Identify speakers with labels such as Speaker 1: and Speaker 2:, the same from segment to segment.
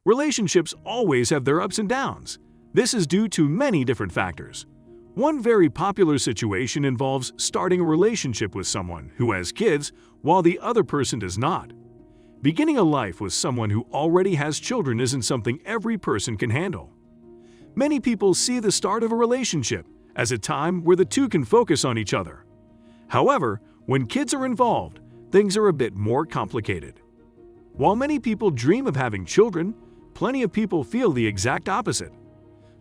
Speaker 1: Relationships always have their ups and downs. This is due to many different factors. One very popular situation involves starting a relationship with someone who has kids while the other person does not. Beginning a life with someone who already has children isn't something every person can handle. Many people see the start of a relationship as a time where the two can focus on each other. However, when kids are involved, things are a bit more complicated. While many people dream of having children, plenty of people feel the exact opposite.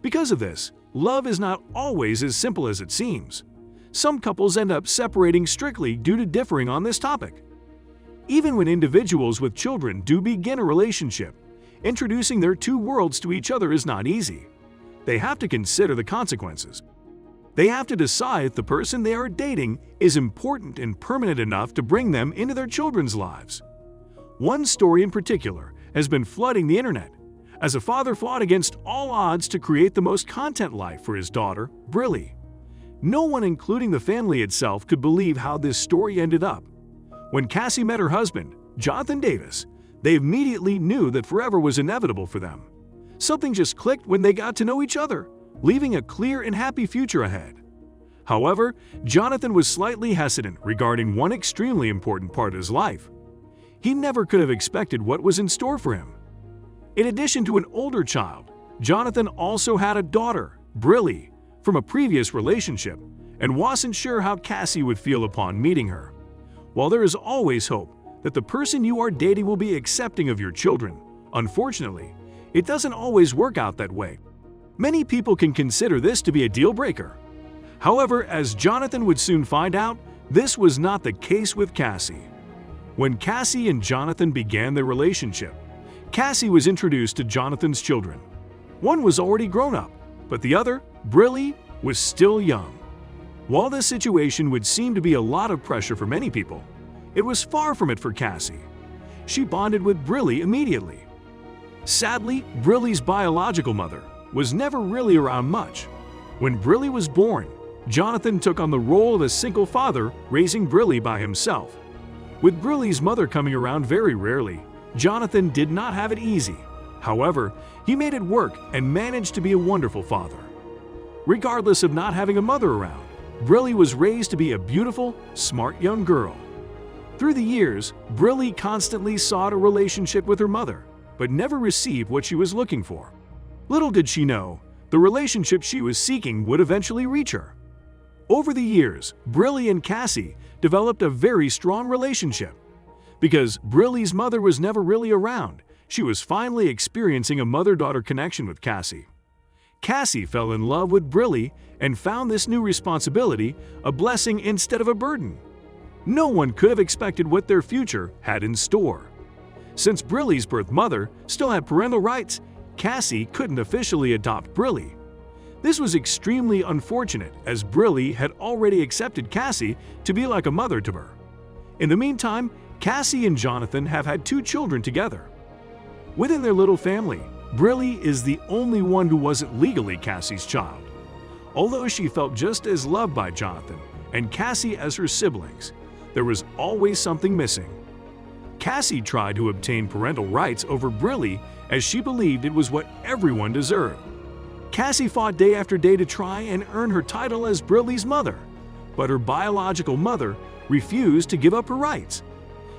Speaker 1: Because of this, love is not always as simple as it seems. Some couples end up separating strictly due to differing on this topic. Even when individuals with children do begin a relationship, introducing their two worlds to each other is not easy. They have to consider the consequences. They have to decide if the person they are dating is important and permanent enough to bring them into their children's lives. One story in particular has been flooding the internet, as a father fought against all odds to create the most content life for his daughter, Brillie. No one, including the family itself, could believe how this story ended up. When Cassie met her husband, Jonathan Davis, they immediately knew that forever was inevitable for them. Something just clicked when they got to know each other, leaving a clear and happy future ahead. However, Jonathan was slightly hesitant regarding one extremely important part of his life. He never could have expected what was in store for him. In addition to an older child, Jonathan also had a daughter, Brillie, from a previous relationship, and wasn't sure how Cassie would feel upon meeting her. While there is always hope that the person you are dating will be accepting of your children, unfortunately, it doesn't always work out that way. Many people can consider this to be a deal breaker. However, as Jonathan would soon find out, this was not the case with Cassie. When Cassie and Jonathan began their relationship, Cassie was introduced to Jonathan's children. One was already grown up, but the other, Brillie, was still young. While this situation would seem to be a lot of pressure for many people, it was far from it for Cassie. She bonded with Brillie immediately. Sadly, Brillie's biological mother was never really around much. When Brillie was born, Jonathan took on the role of a single father, raising Brillie by himself. With Brillie's mother coming around very rarely, Jonathan did not have it easy. However, he made it work and managed to be a wonderful father. Regardless of not having a mother around, Brillie was raised to be a beautiful, smart young girl. Through the years, Brillie constantly sought a relationship with her mother, but never received what she was looking for. Little did she know, the relationship she was seeking would eventually reach her. Over the years, Brillie and Cassie developed a very strong relationship. Because Brillie's mother was never really around, she was finally experiencing a mother-daughter connection with Cassie. Cassie fell in love with Brillie and found this new responsibility a blessing instead of a burden. No one could have expected what their future had in store. Since Brillie's birth mother still had parental rights, Cassie couldn't officially adopt Brillie. This was extremely unfortunate, as Brillie had already accepted Cassie to be like a mother to her. In the meantime, Cassie and Jonathan have had 2 children together. Within their little family, Brillie is the only one who wasn't legally Cassie's child. Although she felt just as loved by Jonathan and Cassie as her siblings, there was always something missing. Cassie tried to obtain parental rights over Brillie as she believed it was what everyone deserved. Cassie fought day after day to try and earn her title as Brillie's mother, but her biological mother refused to give up her rights.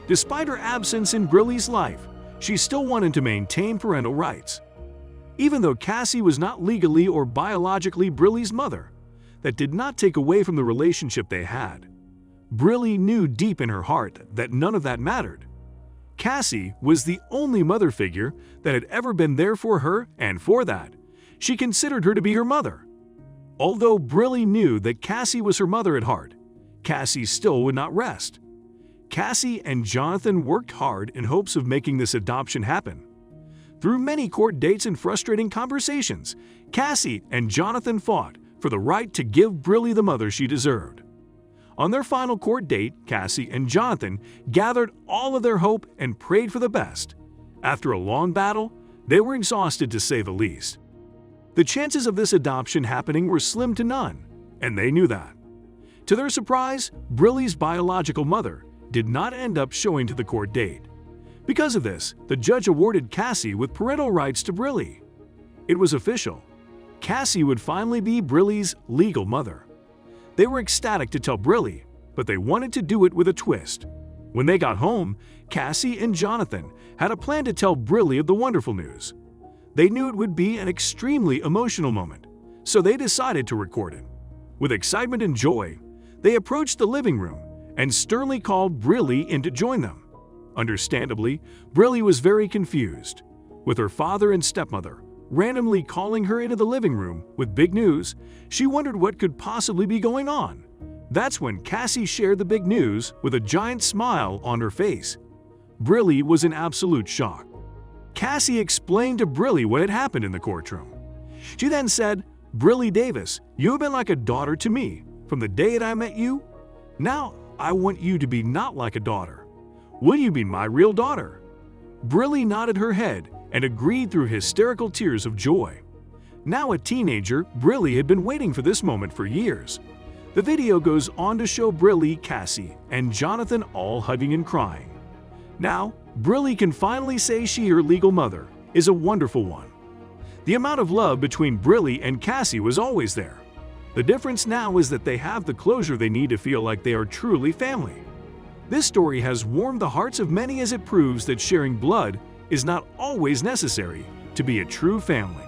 Speaker 1: Despite her absence in Brillie's life, she still wanted to maintain parental rights. Even though Cassie was not legally or biologically Brillie's mother, that did not take away from the relationship they had. Brillie knew deep in her heart that none of that mattered. Cassie was the only mother figure that had ever been there for her, and for that, she considered her to be her mother. Although Brillie knew that Cassie was her mother at heart, Cassie still would not rest. Cassie and Jonathan worked hard in hopes of making this adoption happen. Through many court dates and frustrating conversations, Cassie and Jonathan fought for the right to give Brillie the mother she deserved. On their final court date, Cassie and Jonathan gathered all of their hope and prayed for the best. After a long battle, they were exhausted to say the least. The chances of this adoption happening were slim to none, and they knew that. To their surprise, Brillie's biological mother did not end up showing to the court date. Because of this, the judge awarded Cassie with parental rights to Brillie. It was official. Cassie would finally be Brillie's legal mother. They were ecstatic to tell Brillie, but they wanted to do it with a twist. When they got home, Cassie and Jonathan had a plan to tell Brillie of the wonderful news. They knew it would be an extremely emotional moment, so they decided to record it. With excitement and joy, they approached the living room and sternly called Brillie in to join them. Understandably, Brillie was very confused. With her father and stepmother randomly calling her into the living room with big news, she wondered what could possibly be going on. That's when Cassie shared the big news with a giant smile on her face. Brillie was in absolute shock. Cassie explained to Brillie what had happened in the courtroom. She then said, "Brillie Davis, you have been like a daughter to me from the day that I met you. Now I want you to be not like a daughter. Will you be my real daughter?" Brillie nodded her head and agreed through hysterical tears of joy. Now a teenager, Brillie had been waiting for this moment for years. The video goes on to show Brillie, Cassie, and Jonathan all hugging and crying. Now, Brillie can finally say her legal mother is a wonderful one. The amount of love between Brillie and Cassie was always there. The difference now is that they have the closure they need to feel like they are truly family. This story has warmed the hearts of many as it proves that sharing blood is not always necessary to be a true family.